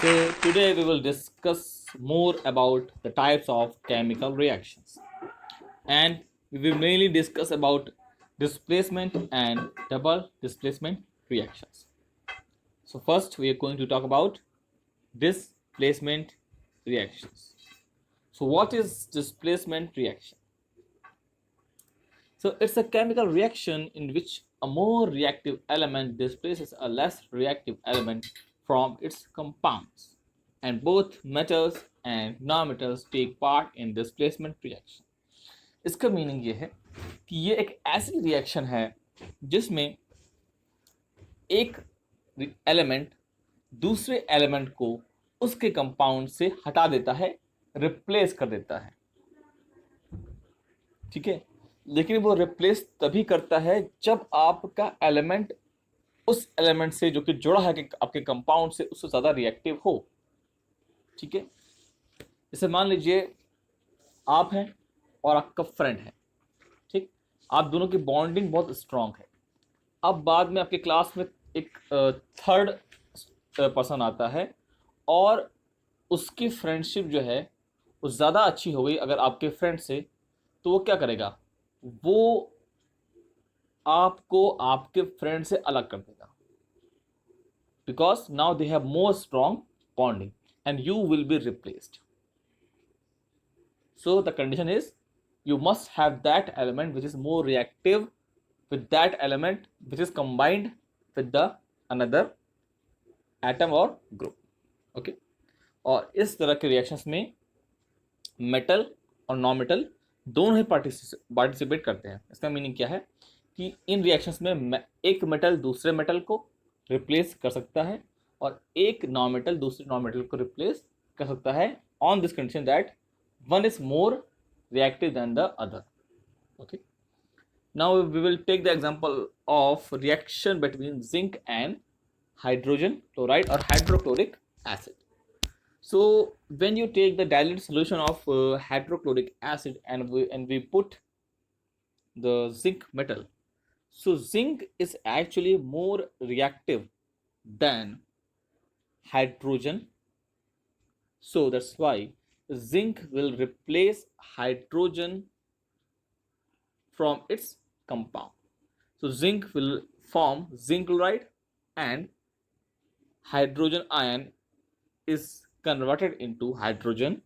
So today we will discuss more about the types of chemical reactions, and we will mainly discuss about displacement and double displacement reactions. So first we are going to talk about displacement reactions. So what is displacement reaction? So it's a chemical reaction in which a more reactive element displaces a less reactive element from its compounds, and both metals and non-metals take part in displacement reaction. इसका meaning ये है कि ये एक ऐसी reaction है जिसमें एक एलिमेंट दूसरे एलिमेंट को उसके कंपाउंड से हटा देता है, रिप्लेस कर देता है। ठीक है, लेकिन वो रिप्लेस तभी करता है जब आपका एलिमेंट उस एलिमेंट से जो कि जुड़ा है कि आपके कंपाउंड से उससे ज़्यादा रिएक्टिव हो। ठीक है, जैसे मान लीजिए आप हैं और आपका फ्रेंड है। ठीक, आप दोनों की बॉन्डिंग बहुत स्ट्रांग है। अब बाद में आपके क्लास में एक थर्ड पर्सन आता है और उसकी फ्रेंडशिप जो है वो ज़्यादा अच्छी हो गई अगर आपके फ्रेंड से, तो वो क्या करेगा? वो आपको आपके फ्रेंड से अलग कर देगा, because now they have more strong bonding and you will be replaced. So the condition is you must have that element which is more reactive with that element which is combined with the another atom or group. Okay, और इस तरह के reactions में metal और non metal दोनों ही participate करते हैं. इसका मीनिंग क्या है कि इन रिएक्शंस में एक मेटल दूसरे मेटल को रिप्लेस कर सकता है और एक नॉन मेटल दूसरे नॉन मेटल को रिप्लेस कर सकता है on this condition that one is more reactive than the other. Okay, now we will take the example of reaction between zinc and hydrogen chloride or hydrochloric acid. So when you take the dilute solution of hydrochloric acid and we put the zinc metal, so zinc is actually more reactive than hydrogen. So that's why zinc will replace hydrogen from its compound. So zinc will form zinc chloride and hydrogen ion is converted into hydrogen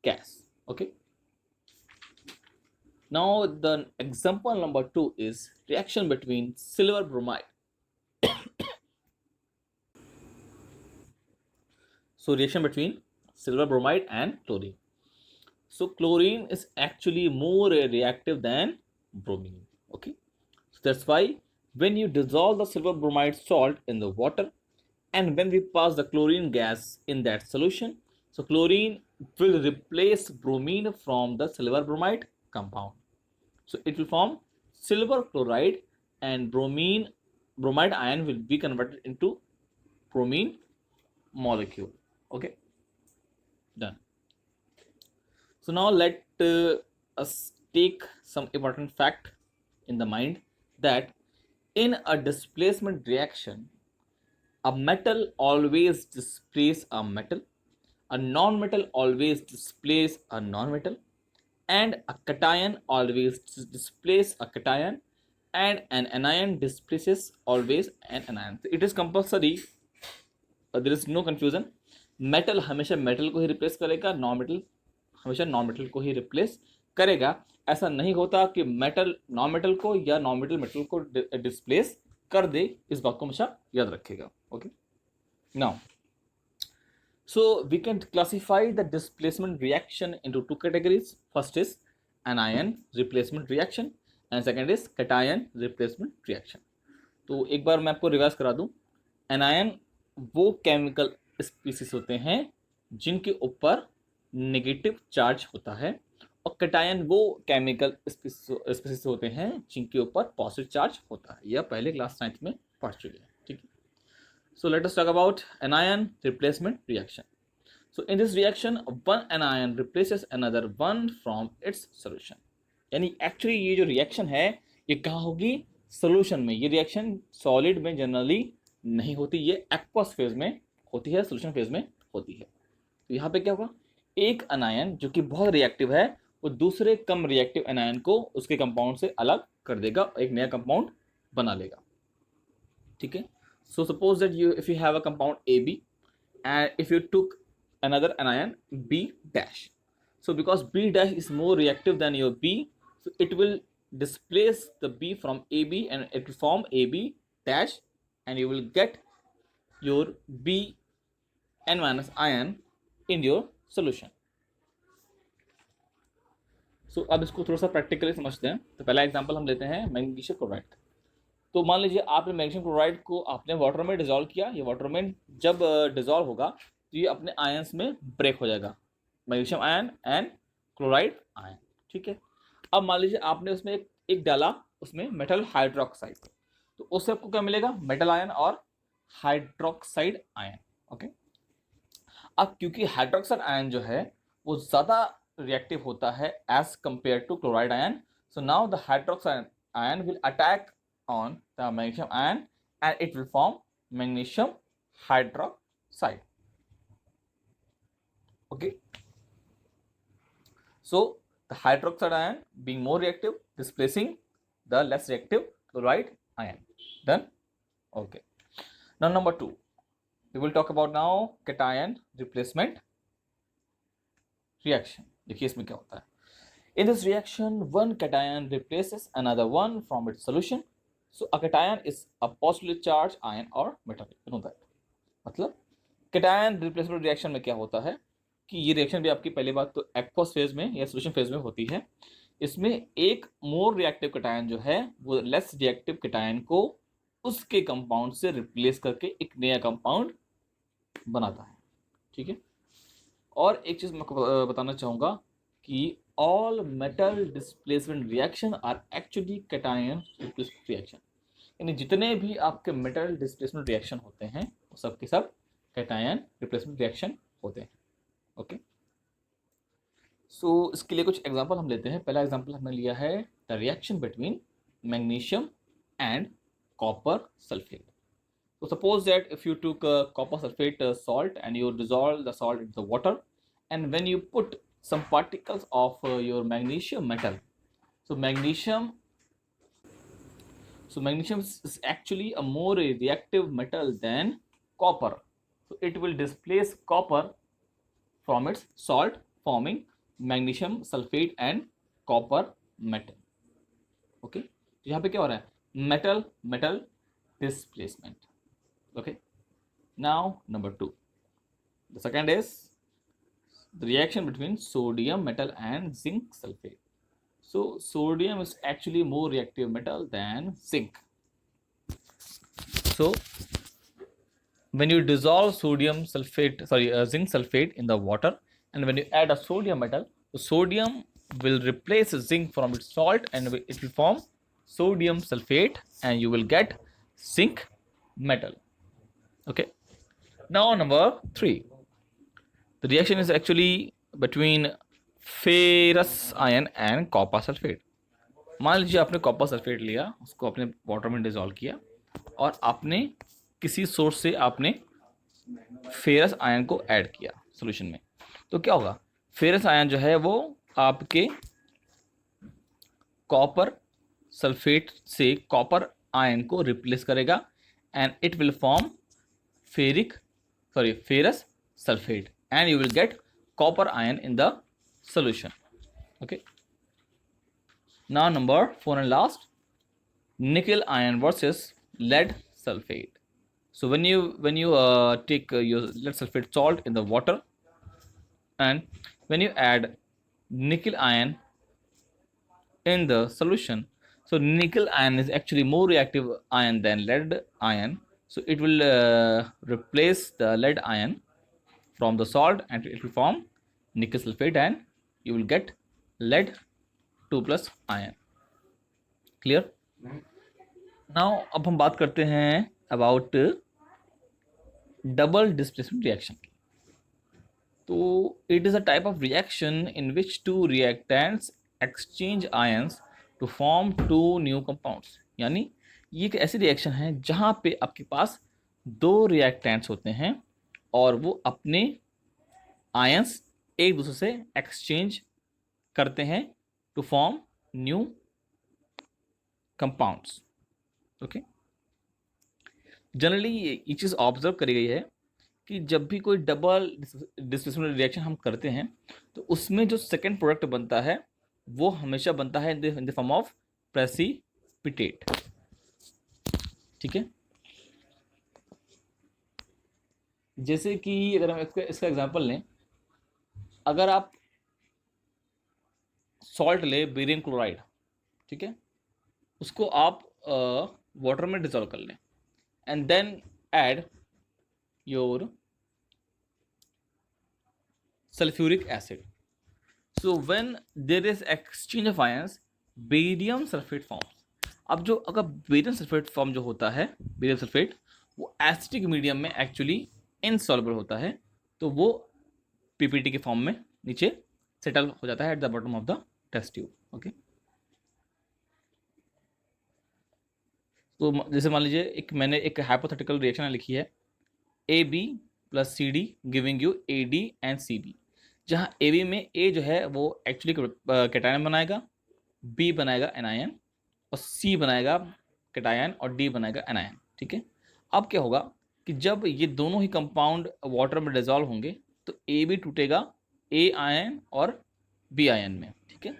gas. Okay, now the example number 2 is reaction between silver bromide. So reaction between silver bromide and chlorine. So chlorine is actually more reactive than bromine. Okay, so that's why when you dissolve the silver bromide salt in the water and when we pass the chlorine gas in that solution, so chlorine will replace bromine from the silver bromide compound. So it will form silver chloride and bromide ion will be converted into bromine molecule. Okay, done. So now let us take some important fact in the mind that in a displacement reaction, a metal always displaces a metal, a non-metal always displaces a non-metal, and a cation always displaces a cation, and an anion displaces always an anion. So it is compulsory. There is no confusion. Metal हमेशा metal को ही replace करेगा, non metal हमेशा non metal को ही replace करेगा. ऐसा नहीं होता कि मेटल नॉन मेटल को या नॉन मेटल मेटल को डिस्प्लेस कर दे. इस बात को हमेशा याद रखेगा. Okay, now so we can classify the displacement reaction into two categories. First is anion replacement reaction and second is cation replacement reaction. तो एक बार मैं आपको रिवाइज करा दूं. एनायन वो केमिकल स्पीसीज होते हैं जिनके ऊपर नेगेटिव चार्ज होता है और कैटायन वो केमिकल स्पीसीज होते हैं जिनके ऊपर पॉजिटिव चार्ज होता है. यह पहले क्लास 9th में पढ़ चुके हैं. ठीक है, so let us talk about anion replacement reaction. So in this reaction one anion replaces another one from its solution. यानी एक्चुअली ये जो रिएक्शन है ये कहाँ होगी? सोल्यूशन में. ये रिएक्शन सॉलिड में जनरली नहीं होती, ये एक्वस फेज में होती है, सोल्यूशन फेज में होती है। तो यहाँ पे क्या होगा, एक अनायन जो कि बहुत रिएक्टिव है वो दूसरे कम रिएक्टिव अनायन को उसके कंपाउंड से अलग कर देगा, एक नया कंपाउंड बना लेगा। ठीक है, so suppose that you if you have a compound A B and if you took another anion B dash, so because B dash is more reactive than your B, so it will displace the B from AB and it will form AB dash, and you will get your B n minus ion in your solution. So अब इसको थोड़ा सा practically समझते हैं। तो पहला example हम लेते हैं मैग्नीशियम क्लोराइड का। तो मान लीजिए आपने मैग्नीशियम क्लोराइड को आपने वाटर में डिजोल्व किया, ये वाटर में जब डिजोल्व होगा तो ये अपने आयंस में ब्रेक हो जाएगा, magnesium ion and chloride ion. ठीक है, अब मान लीजिए आपने उसमें एक डाला उसमें मेटल हाइड्रोक्साइड, तो उससे आपको क्या मिलेगा, मेटल आयन और हाइड्रोक्साइड आयन। ओके, अब क्योंकि हाइड्रोक्साइड आयन जो है वो ज़्यादा रिएक्टिव होता है as compare to chloride ion, so now the hydroxide ion will attack on the magnesium ion and it will form magnesium hydroxide. Okay, so the hydroxide ion being more reactive displacing the less reactive chloride ion. Done? Okay, now number 2 we will talk about now cation replacement reaction. देखिए इसमें क्या होता है। In this reaction one cation replaces another one from its solution. So a cation is a positively charged ion or metal. You know that. मतलब cation replacement reaction में क्या होता है कि ये रिएक्शन भी आपकी पहली बात तो एक्वस फेज में या सोल्यूशन फेज में होती है। इसमें एक मोर रिएक्टिव cation जो है वो लेस रिएक्टिव cation को उसके कंपाउंड से रिप्लेस करके एक नया कंपाउंड बनाता है। ठीक है, और एक चीज मैं आपको बताना चाहूंगा कि all metal displacement reaction are actually cation replacement reaction, यानी जितने भी आपके मेटल डिस्प्लेसमेंट रिएक्शन होते हैं वो सब के सब कैटायन रिप्लेसमेंट रिएक्शन होते हैं। ओके, सो इसके लिए कुछ एग्जांपल हम लेते हैं। पहला एग्जांपल हमने लिया है the reaction between magnesium and copper sulphate. So suppose that if you took copper sulfate salt and you dissolve the salt into the water, and when you put some particles of your magnesium metal, so magnesium is actually a more reactive metal than copper, so it will displace copper from its salt forming magnesium sulfate and copper metal. Okay, तो यहाँ पे क्या हो रहा है, metal metal displacement. Okay, now number 2, the second is the reaction between sodium metal and zinc sulfate. So sodium is actually more reactive metal than zinc. So when you dissolve zinc sulfate in the water, and when you add a sodium metal, the sodium will replace zinc from its salt and it will form sodium sulfate and you will get zinc metal. Okay, now number 3, the reaction is actually between ferrous ion and copper sulfate. मान लीजिए आपने copper sulphate लिया, उसको आपने water में dissolve किया और आपने किसी सोर्स से आपने फेरस आयन को ऐड किया सॉल्यूशन में, तो क्या होगा, फेरस आयन जो है वो आपके कॉपर सल्फेट से कॉपर आयन को रिप्लेस करेगा and it will form ferrous sulfate and you will get copper ion in the solution. Okay, now number 4 and last, nickel ion versus lead sulfate. So when you take your lead sulfate salt in the water and when you add nickel ion in the solution, so nickel ion is actually more reactive ion than lead ion, so it will replace the lead ion from the salt and it will form nickel sulfate and you will get lead 2 plus ion. Clear? Now अब हम बात करते हैं about double displacement reaction. तो it is a type of reaction in which two reactants exchange ions to form two new compounds. यानी ये एक ऐसी रिएक्शन है जहाँ पे आपके पास दो रिएक्टेंट्स होते हैं और वो अपने आयंस एक दूसरे से एक्सचेंज करते हैं to form new compounds. Okay, generally ये चीज़ ऑब्जर्व करी गई है कि जब भी कोई डबल डिस्प्लेसमेंट रिएक्शन हम करते हैं तो उसमें जो सेकेंड प्रोडक्ट बनता है वो हमेशा बनता है in the form of precipitate. ठीक है, जैसे कि अगर हम इसका एग्जांपल लें, अगर आप सॉल्ट ले बेरियम क्लोराइड, ठीक है, उसको आप वाटर में डिजोल्व कर लें and then add your sulfuric acid. So when there is exchange of ions, barium sulphate forms. अब जो अगर बेरियम सल्फेट फॉर्म जो होता है, बेरियम सल्फेट, वो एसिडिक मीडियम में एक्चुअली इनसॉल्युबल होता है, तो वो पीपीटी के फॉर्म में नीचे सेटल हो जाता है at the bottom of the test tube. Okay, तो जैसे मान लीजिए मैंने एक हाइपोथेटिकल रिएक्शन लिखी है, A B plus C D giving you A D and C B, जहाँ ए बी में ए जो है वो एक्चुअली कैटायन बनाएगा, बी बनाएगा एनायन, और सी बनाएगा कैटायन, और डी बनाएगा एनायन। ठीक है, अब क्या होगा कि जब ये दोनों ही कंपाउंड वाटर में डिजॉल्व होंगे तो ए बी टूटेगा ए आयन और बी आयन में। ठीक है,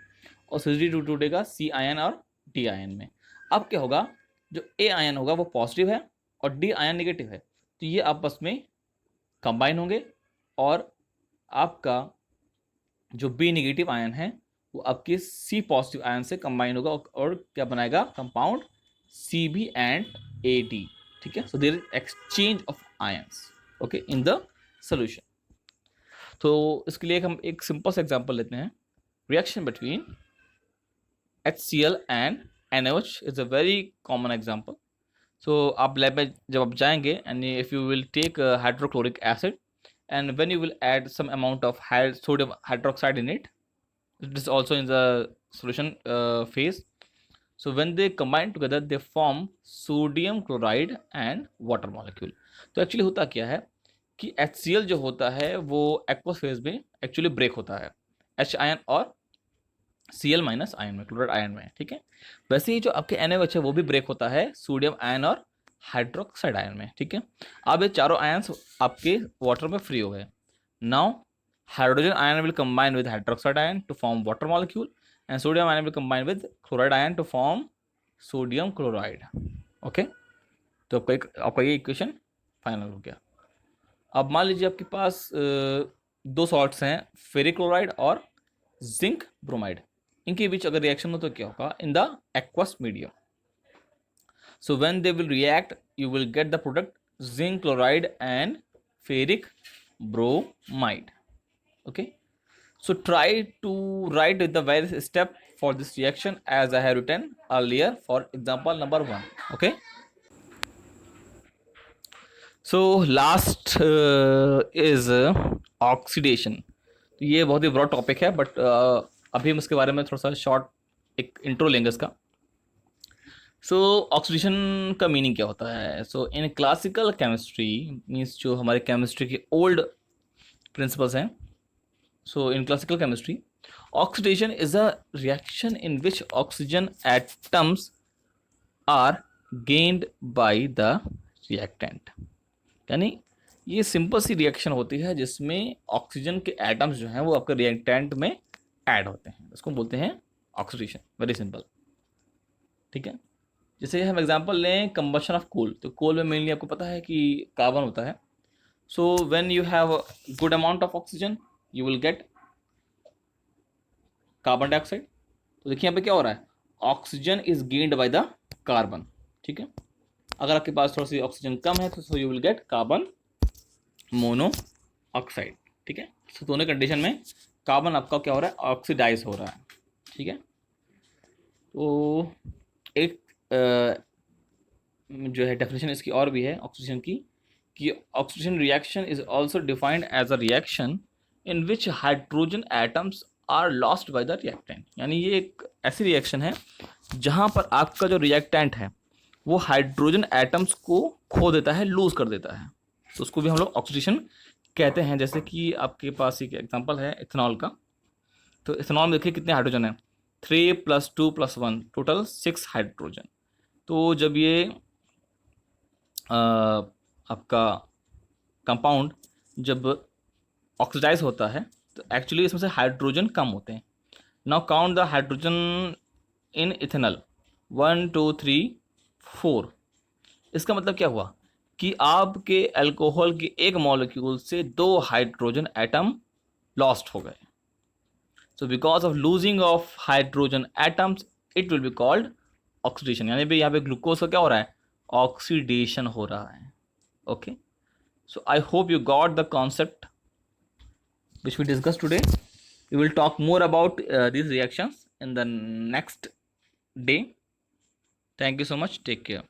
और सी डी टूटेगा सी आयन और डी आयन में। अब क्या होगा, जो ए आयन होगा वो पॉजिटिव है और डी आयन नेगेटिव है, तो ये आपस में कंबाइन होंगे और आपका जो बी नेगेटिव आयन है वो आपके सी पॉजिटिव आयन से कंबाइन होगा और क्या बनाएगा, compound C B and A D. ठीक है, so there is exchange of ions okay in the solution. तो इसके लिए हम एक सिंपल सा एग्जांपल लेते हैं, reaction between HCl and NaOH is a very common example. So आप लैब में जब आप जाएंगे and if you will take hydrochloric acid and when you will add some amount of sodium hydroxide in it, it is also in the solution phase. So when they combine together they form sodium chloride and water molecule. तो actually होता क्या है कि HCl जो होता है वो aqueous phase में एक्चुअली ब्रेक होता है H आयन और Cl माइनस आयन में, क्लोराइड आयन में। ठीक है, वैसे ही जो आपके NaOH है वो भी ब्रेक होता है सोडियम आयन और हाइड्रोक्साइड आयन में। ठीक है, अब ये चारों आयन्स आपके वाटर में फ्री हो गए। Now hydrogen ion will combine with hydroxide ion to form water molecule and sodium ion will combine with chloride ion to form sodium chloride. Okay, तो आपका ये इक्वेशन फाइनल हो गया। अब मान लीजिए आपके पास दो सॉल्ट्स हैं, फेरिक क्लोराइड और जिंक ब्रोमाइड, इनके बीच अगर रिएक्शन हो तो क्या होगा, in the aqueous medium. So when they will react, you will get the product zinc chloride and ferric bromide. Okay. So try to write the various step for this reaction as I have written earlier for example number 1. Okay. So last is oxidation. ये बहुत ही broad topic है but अभी हम इसके बारे में थोड़ा सा शॉर्ट एक इंट्रो लेंगे इसका। सो ऑक्सीडेशन का मीनिंग क्या होता है? So in classical chemistry means जो हमारे केमिस्ट्री के ओल्ड प्रिंसिपल्स हैं, so in classical chemistry oxidation is a reaction in which oxygen atoms are gained by the reactant. यानी ये सिंपल सी रिएक्शन होती है जिसमें ऑक्सीजन के एटम्स जो हैं वो आपके रिएक्टेंट में ऐड होते हैं, उसको बोलते हैं ऑक्सीडेशन। Very simple. ठीक है, जैसे हम एग्जांपल लें कंबशन ऑफ कोल, तो कोल में मेनली आपको पता है कि कार्बन होता है। So when you have good amount of oxygen you will get carbon dioxide. तो देखिए यहाँ पे क्या हो रहा है, oxygen is gained by the carbon. ठीक है, अगर आपके पास थोड़ी सी ऑक्सीजन कम है तो you will get carbon monoxide. ठीक है, तो दोनों कंडीशन में कार्बन आपका क्या हो रहा है, ऑक्सीडाइज हो रहा है। ठीक है, तो एक जो है डेफिनेशन इसकी और भी है ऑक्सीडेशन की, कि oxidation reaction is also defined as a reaction in which hydrogen atoms are lost by the reactant. यानी ये एक ऐसी रिएक्शन है जहाँ पर आपका जो रिएक्टेंट है वो हाइड्रोजन एटम्स को खो देता है, लूज कर देता है। तो उसको भी हम लोग ऑक्सीडेशन कहते हैं। जैसे कि आपके पास एक एग्जांपल है इथेनॉल का। तो इथेनॉल में देखिए कितने हाइड्रोजन है, 3 + 2 + 1 टोटल 6 हाइड्रोजन। तो जब ये आपका कंपाउंड जब ऑक्सीडाइज होता है तो एक्चुअली इसमें से हाइड्रोजन कम होते हैं। Now count the hydrogen in ethanol, 1 2 3 4। इसका मतलब क्या हुआ कि आपके अल्कोहल के एक मॉलिक्यूल से 2 हाइड्रोजन एटम लॉस्ट हो गए। So because of losing of hydrogen atoms it will be called oxidation. यानी भाई यहाँ पे ग्लूकोज का क्या हो रहा है, ऑक्सीडेशन हो रहा है। Okay, so I hope you got the concept which we discussed today. We will talk more about these reactions in the next day. Thank you so much. Take care.